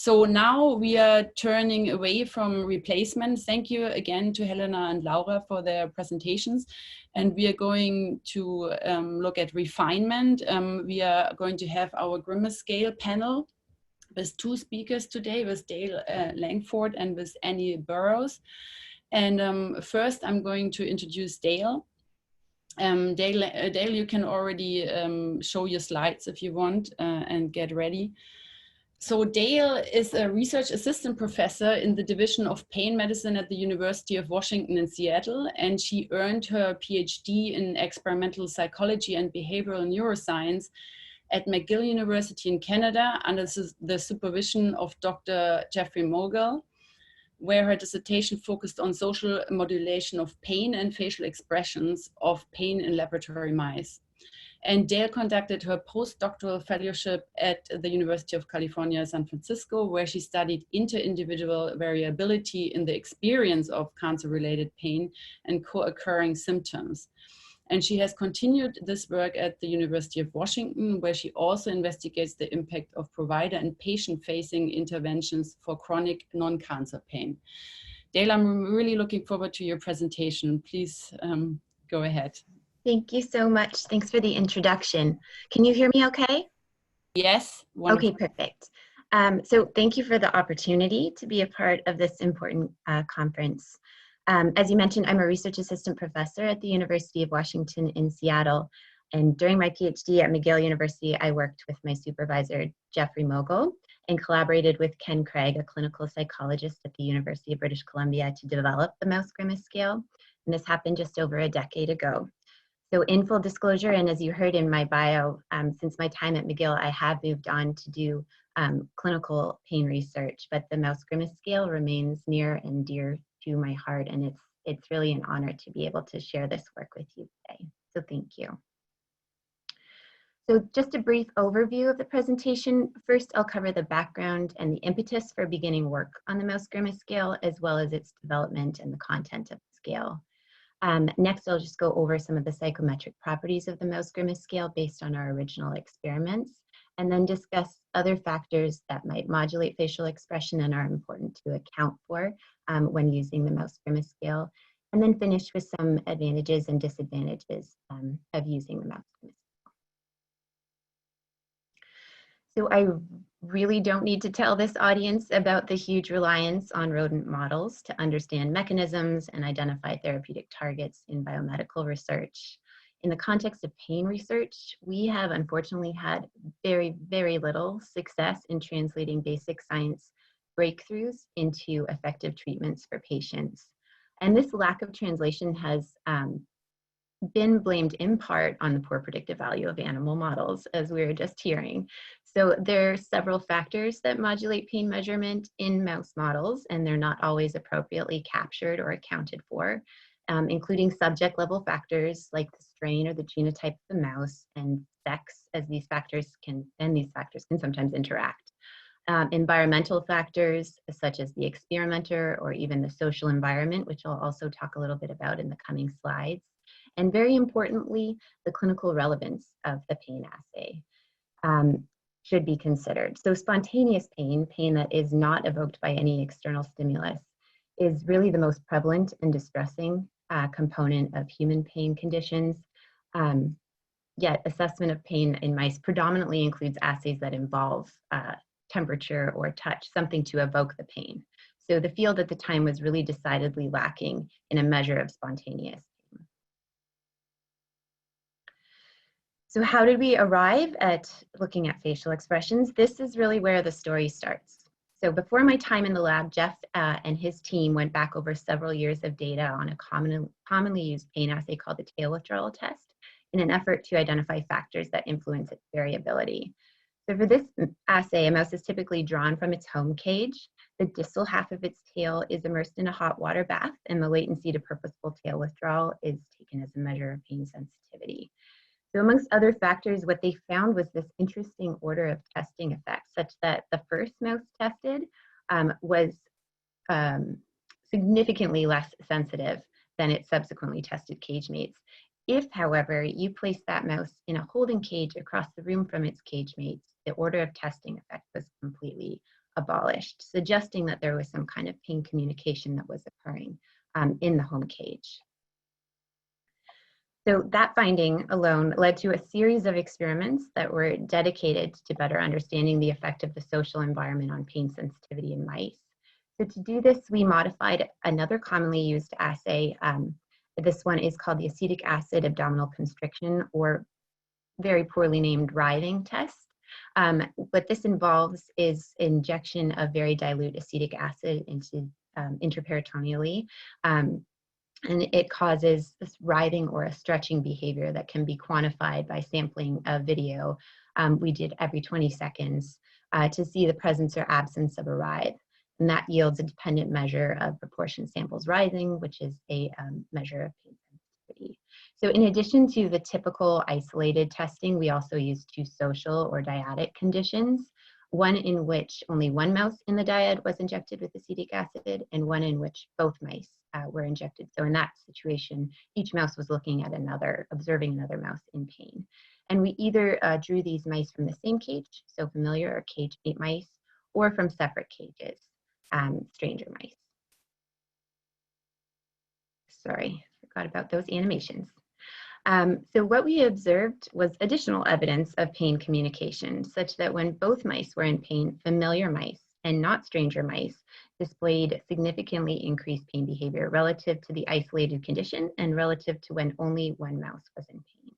So now we are turning away from replacement. Thank you again to Helena and Laura for their presentations. And we are going to look at refinement. We are going to have our Grimace scale panel with two speakers today, with Dale Langford and with Annie Burrows. And first I'm going to introduce Dale. Dale, you can already show your slides if you want and get ready. So Dale is a research assistant professor in the Division of Pain Medicine at the University of Washington in Seattle, and she earned her PhD in experimental psychology and behavioral neuroscience at McGill University in Canada under the supervision of Dr. Jeffrey Mogul, where her dissertation focused on social modulation of pain and facial expressions of pain in laboratory mice. And Dale conducted her postdoctoral fellowship at the University of California, San Francisco, where she studied inter-individual variability in the experience of cancer-related pain and co-occurring symptoms. And she has continued this work at the University of Washington, where she also investigates the impact of provider and patient-facing interventions for chronic non-cancer pain. Dale, I'm really looking forward to your presentation. Please go ahead. Thank you so much. Thanks for the introduction. Can you hear me okay? Yes. Wonderful. Okay, perfect. So thank you for the opportunity to be a part of this important conference. As you mentioned, I'm a research assistant professor at the University of Washington in Seattle. And during my PhD at McGill University, I worked with my supervisor, Jeffrey Mogul, and collaborated with Ken Craig, a clinical psychologist at the University of British Columbia, to develop the mouse Grimace scale. And this happened just over a decade ago. So in full disclosure, and as you heard in my bio, since my time at McGill, I have moved on to do clinical pain research, but the mouse Grimace scale remains near and dear to my heart, and it's really an honor to be able to share this work with you today. So thank you. So just a brief overview of the presentation. First, I'll cover the background and the impetus for beginning work on the mouse Grimace scale, as well as its development and the content of the scale. Next, I'll just go over some of the psychometric properties of the mouse Grimace scale based on our original experiments, and then discuss other factors that might modulate facial expression and are important to account for when using the mouse Grimace scale, and then finish with some advantages and disadvantages of using the mouse Grimace scale. So I really don't need to tell this audience about the huge reliance on rodent models to understand mechanisms and identify therapeutic targets in biomedical research. In the context of pain research, we have unfortunately had very, very little success in translating basic science breakthroughs into effective treatments for patients. And this lack of translation has been blamed in part on the poor predictive value of animal models, as we were just hearing. So there are several factors that modulate pain measurement in mouse models, and they're not always appropriately captured or accounted for, including subject level factors like the strain or the genotype of the mouse and sex, as these factors can sometimes interact. Environmental factors such as the experimenter or even the social environment, which I'll also talk a little bit about in the coming slides. And very importantly, the clinical relevance of the pain assay should be considered. So spontaneous pain, pain that is not evoked by any external stimulus, is really the most prevalent and distressing component of human pain conditions. Yet assessment of pain in mice predominantly includes assays that involve temperature or touch, something to evoke the pain. So the field at the time was really decidedly lacking in a measure of spontaneous pain. So how did we arrive at looking at facial expressions? This is really where the story starts. So before my time in the lab, Jeff and his team went back over several years of data on a commonly used pain assay called the tail withdrawal test in an effort to identify factors that influence its variability. So for this assay, a mouse is typically drawn from its home cage. The distal half of its tail is immersed in a hot water bath, and the latency to purposeful tail withdrawal is taken as a measure of pain sensitivity. So amongst other factors, what they found was this interesting order of testing effects, such that the first mouse tested was significantly less sensitive than its subsequently tested cage mates. If, however, you place that mouse in a holding cage across the room from its cage mates, the order of testing effect was completely abolished, suggesting that there was some kind of pain communication that was occurring in the home cage. So that finding alone led to a series of experiments that were dedicated to better understanding the effect of the social environment on pain sensitivity in mice. So to do this, we modified another commonly used assay. This one is called the acetic acid abdominal constriction, or very poorly named writhing test. What this involves is injection of very dilute acetic acid into intraperitoneally. And it causes this writhing or a stretching behavior that can be quantified by sampling a video we did every 20 seconds to see the presence or absence of a writhe. And that yields a dependent measure of proportion samples writhing, which is a measure of pain sensitivity. So in addition to the typical isolated testing, we also used two social or dyadic conditions, one in which only one mouse in the dyad was injected with acetic acid, and one in which both mice were injected. So in that situation, each mouse was looking at another, observing another mouse in pain. And we either drew these mice from the same cage, so familiar or cage mate mice, or from separate cages, stranger mice. Sorry, forgot about those animations. So what we observed was additional evidence of pain communication, such that when both mice were in pain, familiar mice and not stranger mice displayed significantly increased pain behavior relative to the isolated condition and relative to when only one mouse was in pain.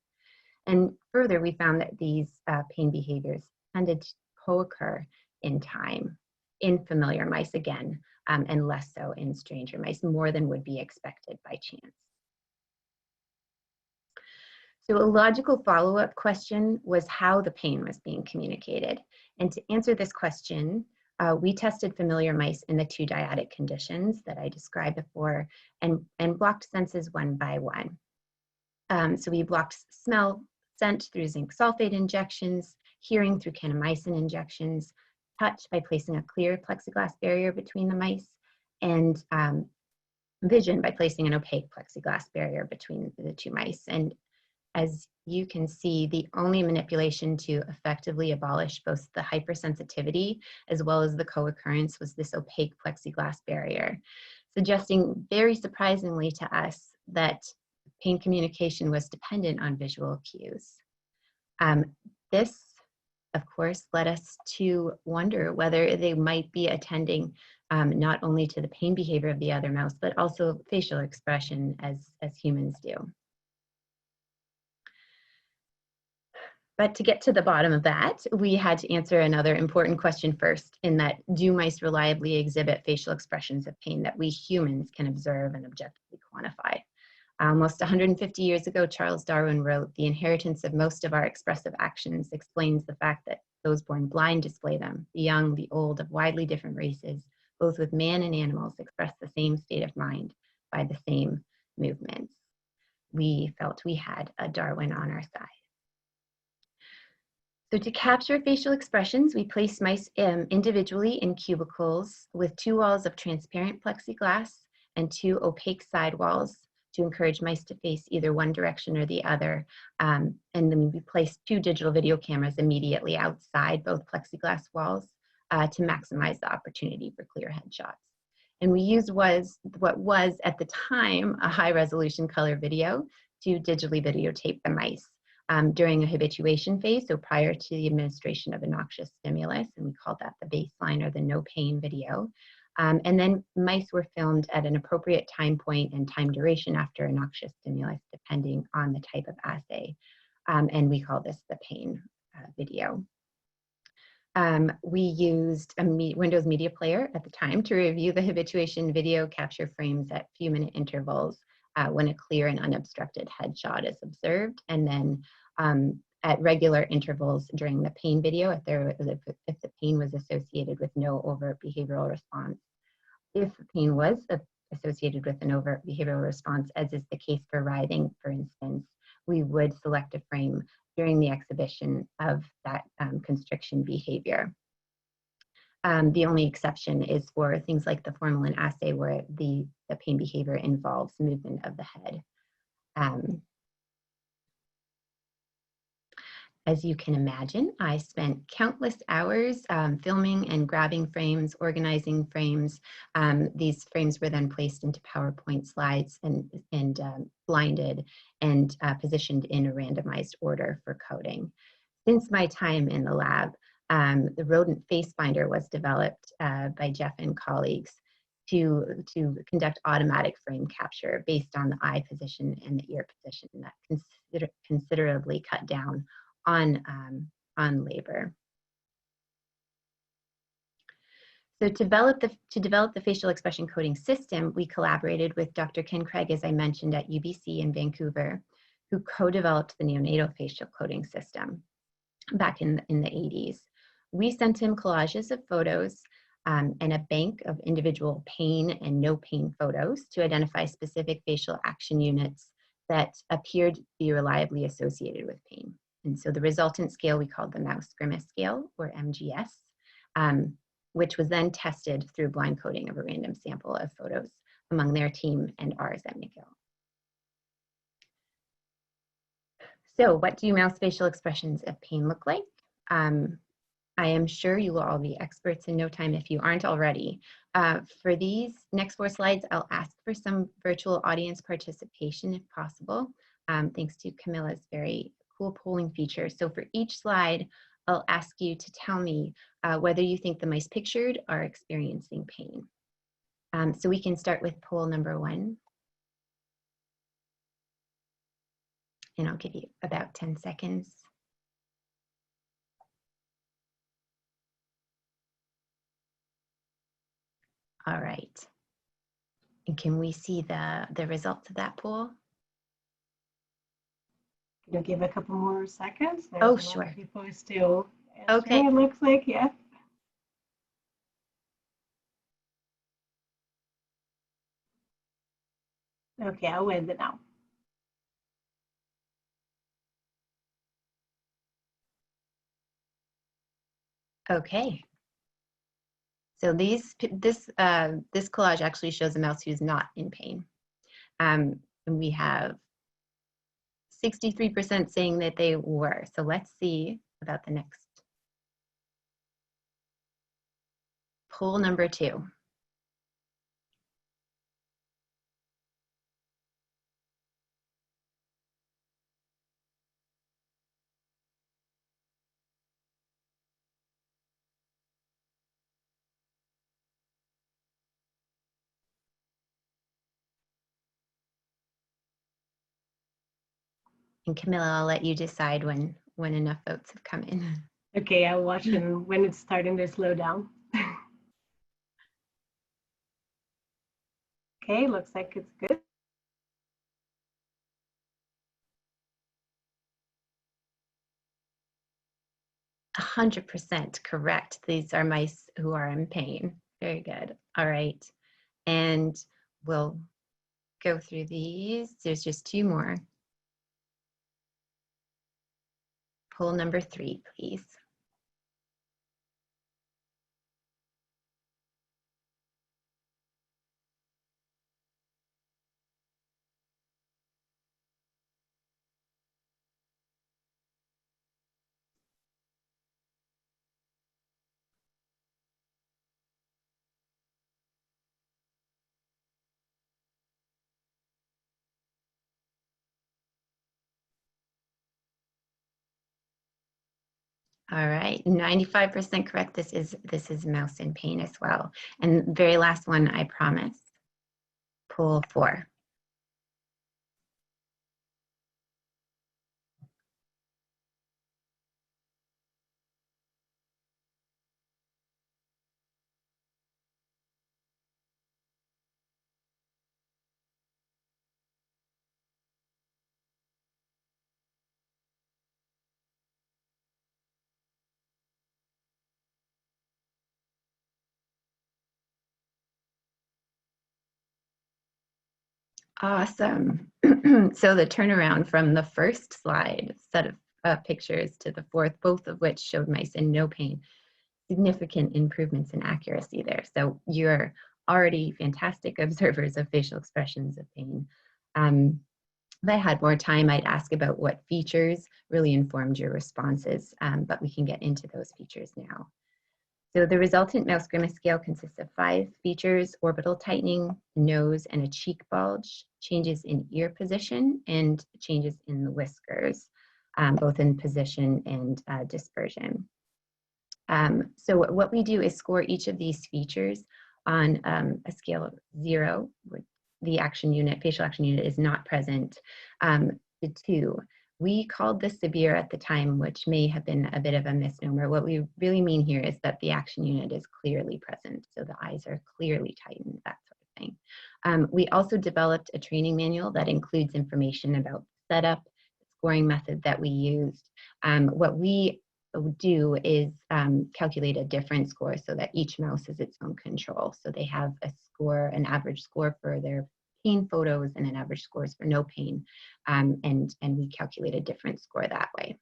And further, we found that these pain behaviors tended to co-occur in time in familiar mice again, and less so in stranger mice, more than would be expected by chance. So a logical follow-up question was how the pain was being communicated. And to answer this question, we tested familiar mice in the two dyadic conditions that I described before and blocked senses one by one. So we blocked smell, scent through zinc sulfate injections, hearing through kanamycin injections, touch by placing a clear plexiglass barrier between the mice, and vision by placing an opaque plexiglass barrier between the two mice. And as you can see, the only manipulation to effectively abolish both the hypersensitivity as well as the co-occurrence was this opaque plexiglass barrier, suggesting very surprisingly to us that pain communication was dependent on visual cues. This, of course, led us to wonder whether they might be attending not only to the pain behavior of the other mouse, but also facial expression as humans do. But to get to the bottom of that, we had to answer another important question first, in that, do mice reliably exhibit facial expressions of pain that we humans can observe and objectively quantify? Almost 150 years ago, Charles Darwin wrote, "The inheritance of most of our expressive actions explains the fact that those born blind display them. The young, the old, of widely different races, both with man and animals, express the same state of mind by the same movements." We felt we had a Darwin on our side. So to capture facial expressions, we placed mice individually in cubicles with two walls of transparent plexiglass and two opaque side walls to encourage mice to face either one direction or the other. And then we placed two digital video cameras immediately outside both plexiglass walls to maximize the opportunity for clear headshots. And we used what was at the time a high-resolution color video to digitally videotape the mice during a habituation phase, so prior to the administration of a noxious stimulus, and we called that the baseline or the no pain video. And then mice were filmed at an appropriate time point and time duration after a noxious stimulus, depending on the type of assay. And we call this the pain video. We used a Windows Media Player at the time to review the habituation video, capture frames at few-minute intervals when a clear and unobstructed headshot is observed, and then at regular intervals during the pain video if the pain was associated with no overt behavioral response. If the pain was associated with an overt behavioral response, as is the case for writhing, for instance, we would select a frame during the exhibition of that constriction behavior. The only exception is for things like the formalin assay, where the pain behavior involves movement of the head. As you can imagine, I spent countless hours filming and grabbing frames, organizing frames. These frames were then placed into PowerPoint slides and blinded and positioned in a randomized order for coding. Since my time in the lab, the rodent face finder was developed by Jeff and colleagues to conduct automatic frame capture based on the eye position and the ear position that considerably cut down on labor. So to develop the facial expression coding system, we collaborated with Dr. Ken Craig, as I mentioned, at UBC in Vancouver, who co-developed the neonatal facial coding system back in the 80s. We sent him collages of photos and a bank of individual pain and no pain photos to identify specific facial action units that appeared to be reliably associated with pain. And so the resultant scale we called the mouse Grimace scale, or MGS, which was then tested through blind coding of a random sample of photos among their team and ours at McGill. So what do mouse facial expressions of pain look like? I am sure you will all be experts in no time if you aren't already. For these next 4 slides, I'll ask for some virtual audience participation if possible, thanks to Camilla's very cool polling feature. So for each slide, I'll ask you to tell me whether you think the mice pictured are experiencing pain. So we can start with poll number 1. And I'll give you about 10 seconds. All right. And can we see the results of that poll? You'll give a couple more seconds. There's Oh, sure. People are still answering, okay. It looks like, yeah. Okay, I'll end it now. Okay. So this collage actually shows a mouse who's not in pain. And we have 63% saying that they were. So let's see about the next. Poll number 2. And Camilla, I'll let you decide when enough votes have come in. Okay, I'll watch when it's starting to slow down. Okay, looks like it's good. A 100% correct. These are mice who are in pain. Very good. All right. And we'll go through these. There's just 2 more. Poll number 3, please. All right, 95% correct. This is mouse in pain as well. And very last one, I promise. Poll 4. Awesome. So the turnaround from the first slide set of pictures to the fourth, both of which showed mice in no pain, significant improvements in accuracy there. So you're already fantastic observers of facial expressions of pain. If I had more time, I'd ask about what features really informed your responses, but we can get into those features now. So the resultant mouse grimace scale consists of 5 features: orbital tightening, nose, and a cheek bulge, changes in ear position, and changes in the whiskers, both in position and dispersion. So what we do is score each of these features on a scale of 0, where the action unit, facial action unit, is not present, to 2. We called this severe at the time, which may have been a bit of a misnomer. What we really mean here is that the action unit is clearly present, so the eyes are clearly tightened, that sort of thing. We also developed a training manual that includes information about the setup, the scoring method that we used. What we do is calculate a different score so that each mouse is its own control. So they have a score, an average score for their pain photos and an average scores for no pain, and we calculate a different score that way.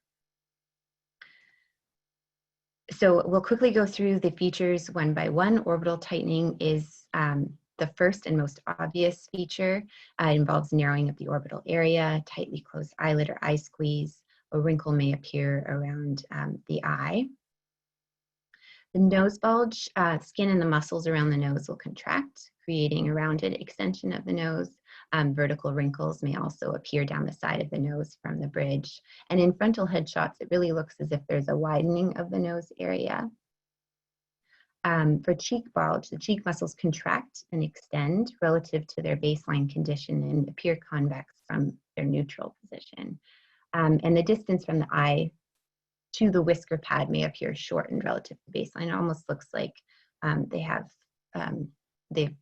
So we'll quickly go through the features one by one. Orbital tightening is the first and most obvious feature. It involves narrowing of the orbital area, tightly closed eyelid or eye squeeze. A wrinkle may appear around the eye. The nose bulge, skin and the muscles around the nose will contract, creating a rounded extension of the nose. Vertical wrinkles may also appear down the side of the nose from the bridge. And in frontal headshots, it really looks as if there's a widening of the nose area. For cheek bulge, the cheek muscles contract and extend relative to their baseline condition and appear convex from their neutral position. And the distance from the eye to the whisker pad may appear shortened relative to baseline. It almost looks like they have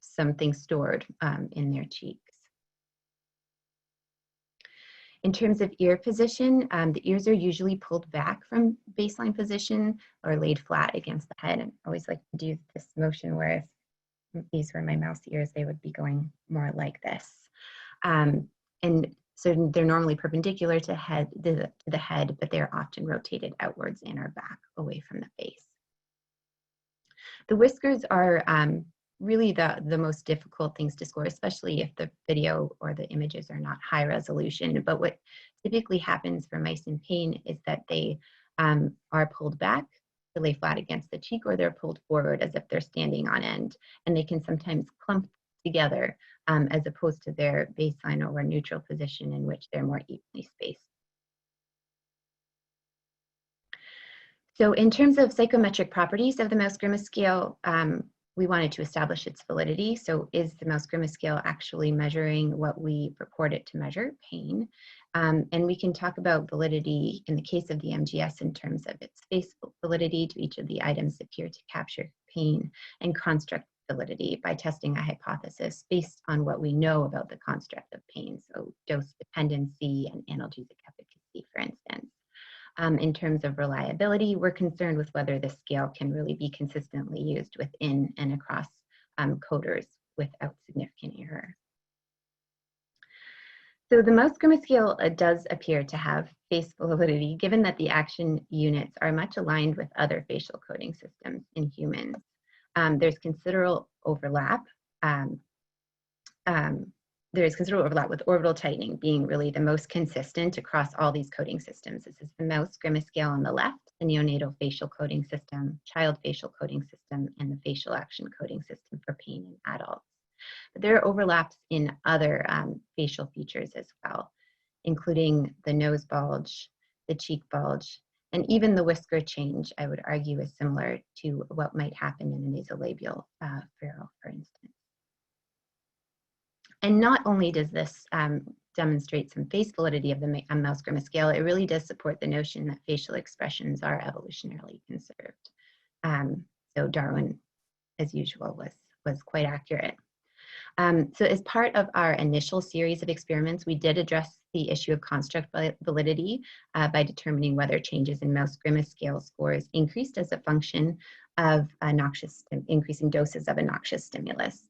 something stored in their cheeks. In terms of ear position, the ears are usually pulled back from baseline position or laid flat against the head. I always like to do this motion where if these were my mouse ears, they would be going more like this. And so they're normally perpendicular to the head, but they're often rotated outwards and are back away from the face. The whiskers are really the most difficult things to score, especially if the video or the images are not high resolution. But what typically happens for mice in pain is that they are pulled back to lay flat against the cheek, or they're pulled forward as if they're standing on end. And they can sometimes clump together as opposed to their baseline or neutral position in which they're more evenly spaced. So in terms of psychometric properties of the mouse grimace scale, we wanted to establish its validity. So is the mouse grimace scale actually measuring what we purport it to measure, pain? And we can talk about validity in the case of the MGS in terms of its face validity to each of the items that appear to capture pain, and construct validity by testing a hypothesis based on what we know about the construct of pain, so dose dependency and analgesic efficacy, for instance. In terms of reliability, we're concerned with whether the scale can really be consistently used within and across coders without significant error. So the mouse grimace scale does appear to have face validity, given that the action units are much aligned with other facial coding systems in humans. There's considerable overlap. There's considerable overlap with orbital tightening being really the most consistent across all these coding systems. This is the mouse grimace scale on the left, the neonatal facial coding system, child facial coding system, and the facial action coding system for pain in adults. But there are overlaps in other facial features as well, including the nose bulge, the cheek bulge, and even the whisker change, I would argue, is similar to what might happen in a nasolabial furrow, for instance. And not only does this demonstrate some face validity of the mouse grimace scale, it really does support the notion that facial expressions are evolutionarily conserved. So Darwin, as usual, was quite accurate. So as part of our initial series of experiments, we did address the issue of construct validity by determining whether changes in mouse grimace scale scores increased as a function of increasing doses of a noxious stimulus.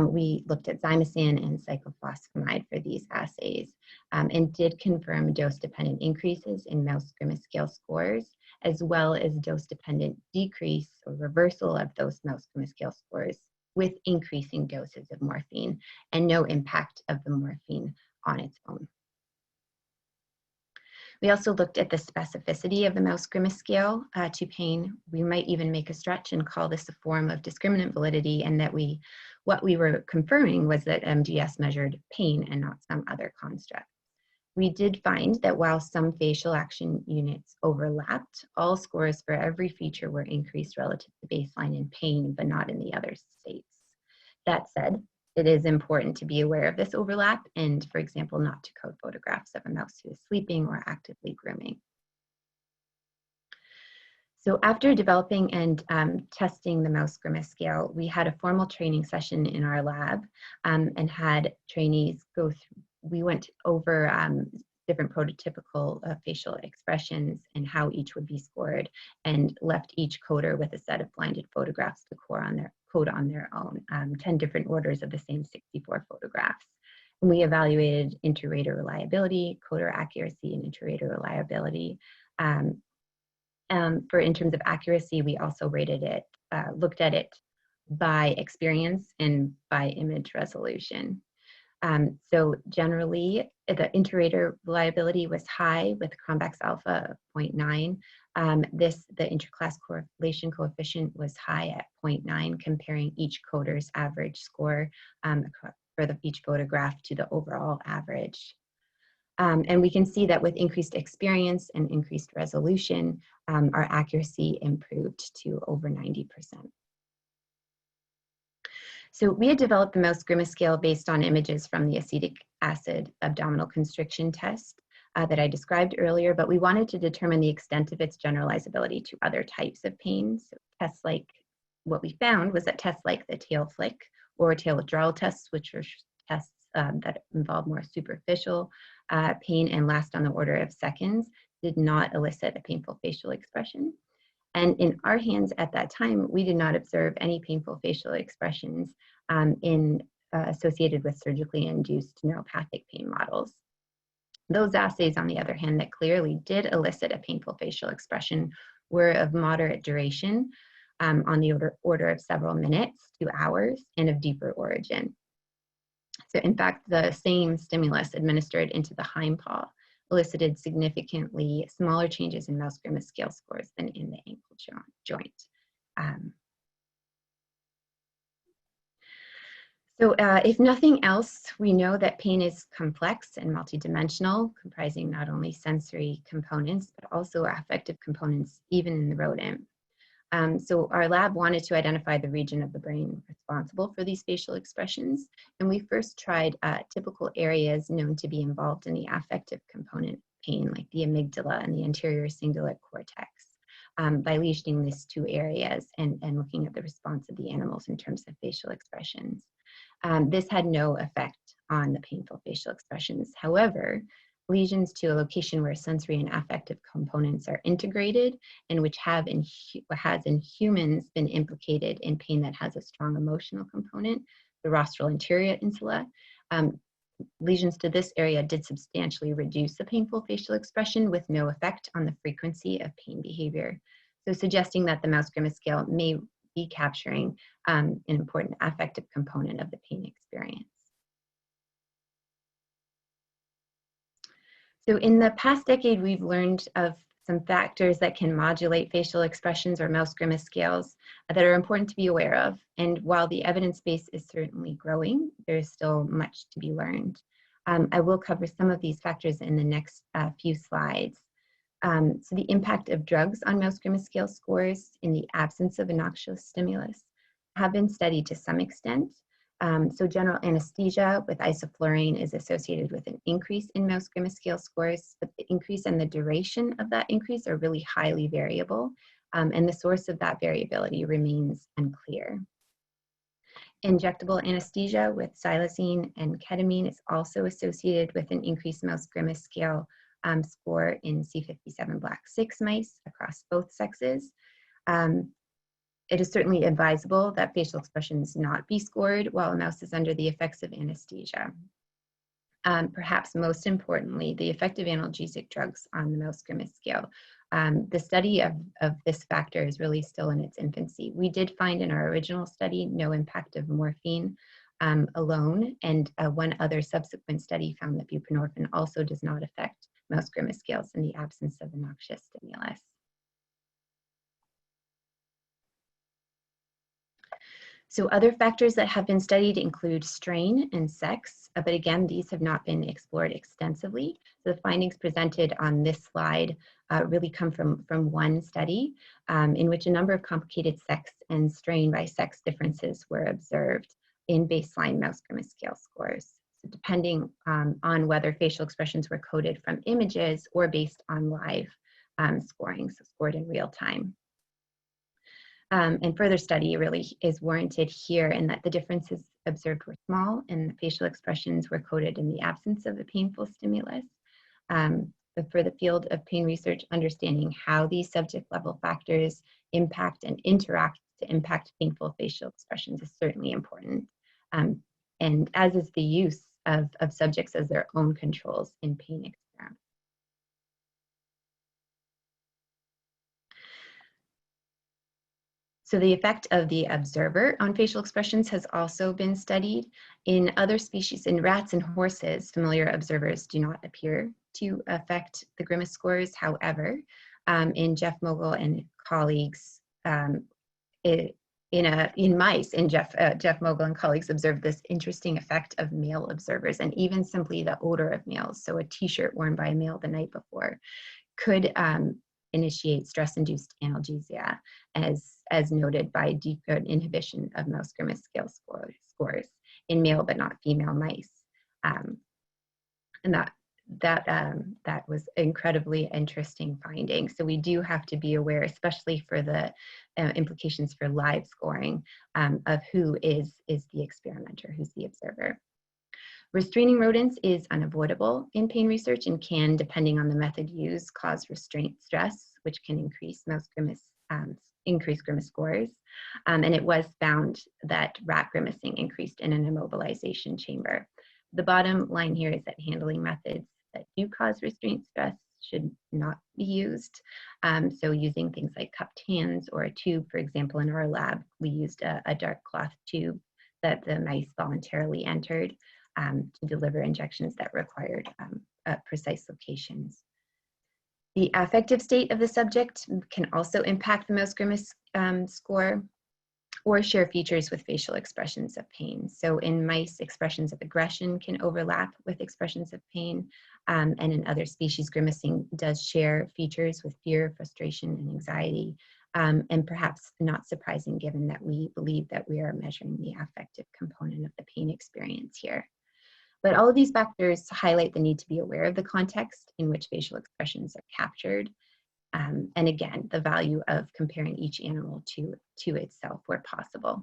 We looked at zymosan and cyclophosphamide for these assays and did confirm dose-dependent increases in mouse grimace scale scores, as well as dose-dependent decrease or reversal of those mouse grimace scale scores with increasing doses of morphine, and no impact of the morphine on its own. We also looked at the specificity of the mouse grimace scale to pain. We might even make a stretch and call this a form of discriminant validity, and that what we were confirming was that MGS measured pain and not some other construct. We did find that while some facial action units overlapped, all scores for every feature were increased relative to baseline in pain, but not in the other states. That said, it is important to be aware of this overlap and, for example, not to code photographs of a mouse who is sleeping or actively grooming. So after developing and testing the mouse grimace scale, we had a formal training session in our lab and had trainees go through. We went over different prototypical facial expressions and how each would be scored, and left each coder with a set of blinded photographs to code on their own, 10 different orders of the same 64 photographs. And we evaluated inter-rater reliability, coder accuracy, and inter-rater reliability. In terms of accuracy, we also rated it, looked at it by experience and by image resolution. So generally, the inter-rater reliability was high with Cronbach's alpha of 0.9. The interclass correlation coefficient was high at 0.9, comparing each coder's average score for each photograph to the overall average. And we can see that with increased experience and increased resolution, our accuracy improved to over 90%. So we had developed the mouse grimace scale based on images from the acetic acid abdominal constriction test that I described earlier, but we wanted to determine the extent of its generalizability to other types of pain. So tests like, what we found was that tests like the tail flick or tail withdrawal tests, which are tests that involve more superficial pain and last on the order of seconds, did not elicit a painful facial expression. And in our hands at that time, we did not observe any painful facial expressions associated with surgically induced neuropathic pain models. Those assays, on the other hand, that clearly did elicit a painful facial expression were of moderate duration, on the order of several minutes to hours, and of deeper origin. So in fact, the same stimulus administered into the hind-paw elicited significantly smaller changes in mouse grimace scale scores than in the ankle joint. If nothing else, we know that pain is complex and multidimensional, comprising not only sensory components, but also affective components, even in the rodent. So our lab wanted to identify the region of the brain responsible for these facial expressions. And we first tried typical areas known to be involved in the affective component pain, like the amygdala and the anterior cingulate cortex, by lesioning these two areas and looking at the response of the animals in terms of facial expressions. This had no effect on the painful facial expressions. However, lesions to a location where sensory and affective components are integrated, and which has in humans been implicated in pain that has a strong emotional component, the rostral anterior insula. Lesions to this area did substantially reduce the painful facial expression with no effect on the frequency of pain behavior. So suggesting that the mouse grimace scale may be capturing an important affective component of the pain experience. So in the past decade, we've learned of some factors that can modulate facial expressions or mouse grimace scales that are important to be aware of. And while the evidence base is certainly growing, there's still much to be learned. I will cover some of these factors in the next few slides. So the impact of drugs on mouse grimace scale scores in the absence of a noxious stimulus have been studied to some extent. So general anesthesia with isoflurane is associated with an increase in mouse grimace scale scores, but the increase and the duration of that increase are really highly variable, and the source of that variability remains unclear. Injectable anesthesia with xylazine and ketamine is also associated with an increased mouse grimace scale score in C57 black 6 mice across both sexes. It is certainly advisable that facial expressions not be scored while a mouse is under the effects of anesthesia. Perhaps most importantly, the effect of analgesic drugs on the mouse grimace scale. The study of this factor is really still in its infancy. We did find in our original study no impact of morphine alone, and one other subsequent study found that buprenorphine also does not affect mouse grimace scales in the absence of a noxious stimulus. So other factors that have been studied include strain and sex, but again, these have not been explored extensively. So the findings presented on this slide really come from one study in which a number of complicated sex and strain by sex differences were observed in baseline mouse grimace scale scores. So depending on whether facial expressions were coded from images or based on live scoring, so scored in real time. And further study really is warranted here in that the differences observed were small and the facial expressions were coded in the absence of a painful stimulus. But for the field of pain research, understanding how these subject level factors impact and interact to impact painful facial expressions is certainly important. And as is the use of subjects as their own controls in pain experiments. So the effect of the observer on facial expressions has also been studied. In other species, in rats and horses, familiar observers do not appear to affect the grimace scores. However, in Jeff Mogul and colleagues, in mice, Jeff Mogul and colleagues observed this interesting effect of male observers, and even simply the odor of males. So a t-shirt worn by a male the night before could initiate stress-induced analgesia, as noted by inhibition of mouse grimace scale scores in male but not female mice. And that was incredibly interesting finding. So we do have to be aware, especially for the implications for live scoring, of who is the experimenter, who's the observer. Restraining rodents is unavoidable in pain research and can, depending on the method used, cause restraint stress, which can increase grimace scores. And it was found that rat grimacing increased in an immobilization chamber. The bottom line here is that handling methods that do cause restraint stress should not be used. So using things like cupped hands or a tube, for example, in our lab, we used a dark cloth tube that the mice voluntarily entered to deliver injections that required precise locations. The affective state of the subject can also impact the mouse grimace score or share features with facial expressions of pain. So in mice, expressions of aggression can overlap with expressions of pain, and in other species, grimacing does share features with fear, frustration, and anxiety, and perhaps not surprising given that we believe that we are measuring the affective component of the pain experience here. But all of these factors highlight the need to be aware of the context in which facial expressions are captured, and again, the value of comparing each animal to itself where possible.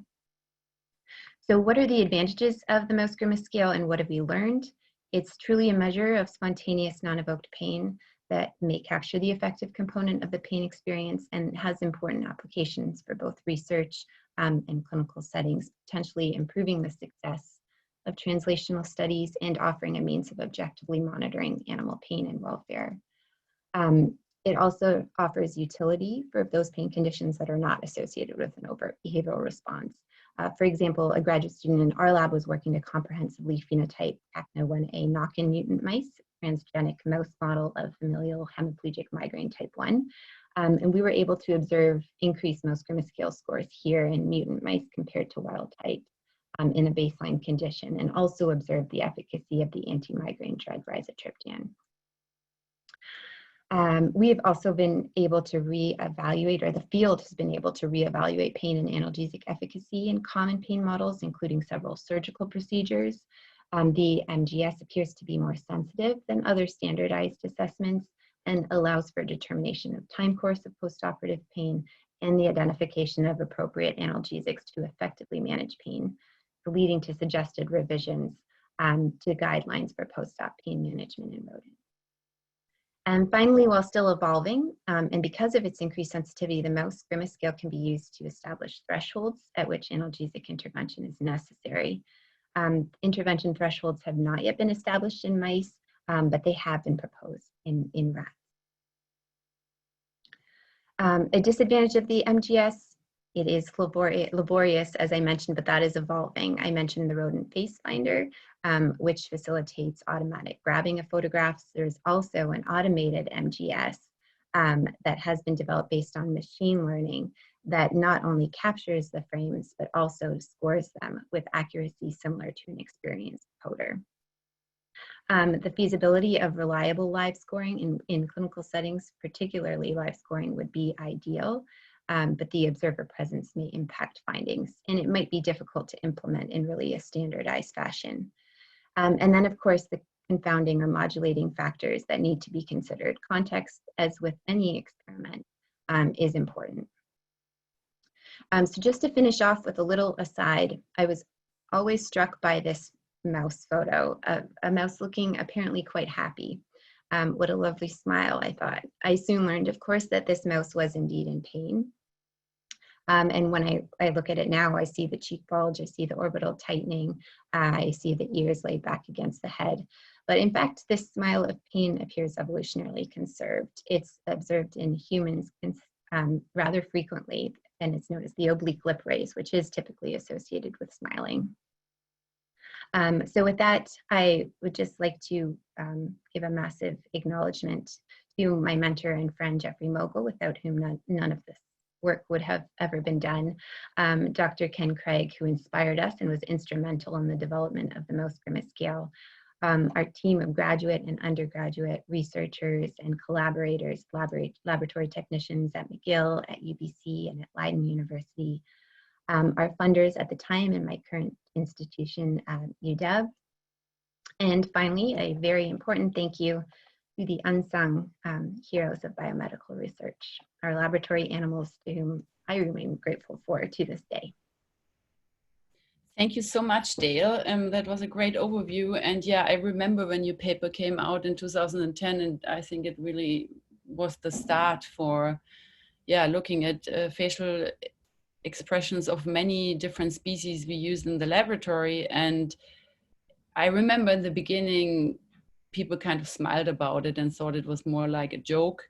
So what are the advantages of the mouse grimace scale and what have we learned? It's truly a measure of spontaneous non-evoked pain that may capture the affective component of the pain experience and has important applications for both research and clinical settings, potentially improving the success of translational studies and offering a means of objectively monitoring animal pain and welfare. It also offers utility for those pain conditions that are not associated with an overt behavioral response. For example, a graduate student in our lab was working to comprehensively phenotype ACNA1A knock-in mutant mice, transgenic mouse model of familial hemiplegic migraine type 1. And we were able to observe increased mouse grimace scale scores here in mutant mice compared to wild type in a baseline condition, and also observe the efficacy of the anti-migraine drug rizatriptan. We have also been able to reevaluate, or the field has been able to reevaluate pain and analgesic efficacy in common pain models, including several surgical procedures. The MGS appears to be more sensitive than other standardized assessments and allows for determination of time course of postoperative pain and the identification of appropriate analgesics to effectively manage pain, leading to suggested revisions to guidelines for post-op pain management in rodents. And finally, while still evolving, and because of its increased sensitivity, the mouse grimace scale can be used to establish thresholds at which analgesic intervention is necessary. Intervention thresholds have not yet been established in mice, but they have been proposed in rats. A disadvantage of the MGS It is laborious, as I mentioned, but that is evolving. I mentioned the rodent face finder, which facilitates automatic grabbing of photographs. There's also an automated MGS that has been developed based on machine learning that not only captures the frames, but also scores them with accuracy similar to an experienced coder. The feasibility of reliable live scoring in clinical settings, particularly live scoring, would be ideal, but the observer presence may impact findings, and it might be difficult to implement in really a standardized fashion. And then, of course, the confounding or modulating factors that need to be considered. Context, as with any experiment, is important. So just to finish off with a little aside, I was always struck by this mouse photo of a mouse looking apparently quite happy. What a lovely smile, I thought. I soon learned, of course, that this mouse was indeed in pain. And when I look at it now, I see the cheek bulge, I see the orbital tightening, I see the ears laid back against the head. But in fact, this smile of pain appears evolutionarily conserved. It's observed in humans rather frequently, and it's known as the oblique lip raise, which is typically associated with smiling. So with that, I would just like to give a massive acknowledgement to my mentor and friend, Jeffrey Mogul, without whom none of this work would have ever been done. Dr. Ken Craig, who inspired us and was instrumental in the development of the mouse Grimace scale. Our team of graduate and undergraduate researchers and collaborators, laboratory technicians at McGill, at UBC, and at Leiden University. Our funders at the time in my current institution, UW. And finally, a very important thank you to the unsung heroes of biomedical research, our laboratory animals, to whom I remain grateful for to this day. Thank you so much, Dale. That was a great overview. And yeah, I remember when your paper came out in 2010, and I think it really was the start for, yeah, looking at facial expressions of many different species we used in the laboratory. And I remember in the beginning, people kind of smiled about it and thought it was more like a joke.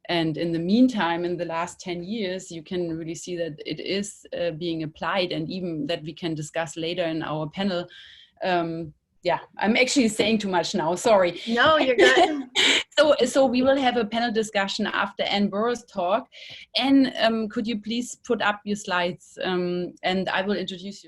And in the meantime, in the last 10 years, you can really see that it is being applied, and even that we can discuss later in our panel. Yeah, I'm actually saying too much now, sorry. No, you're good. So we will have a panel discussion after Anne Burrows' talk. Anne, could you please put up your slides, and I will introduce you.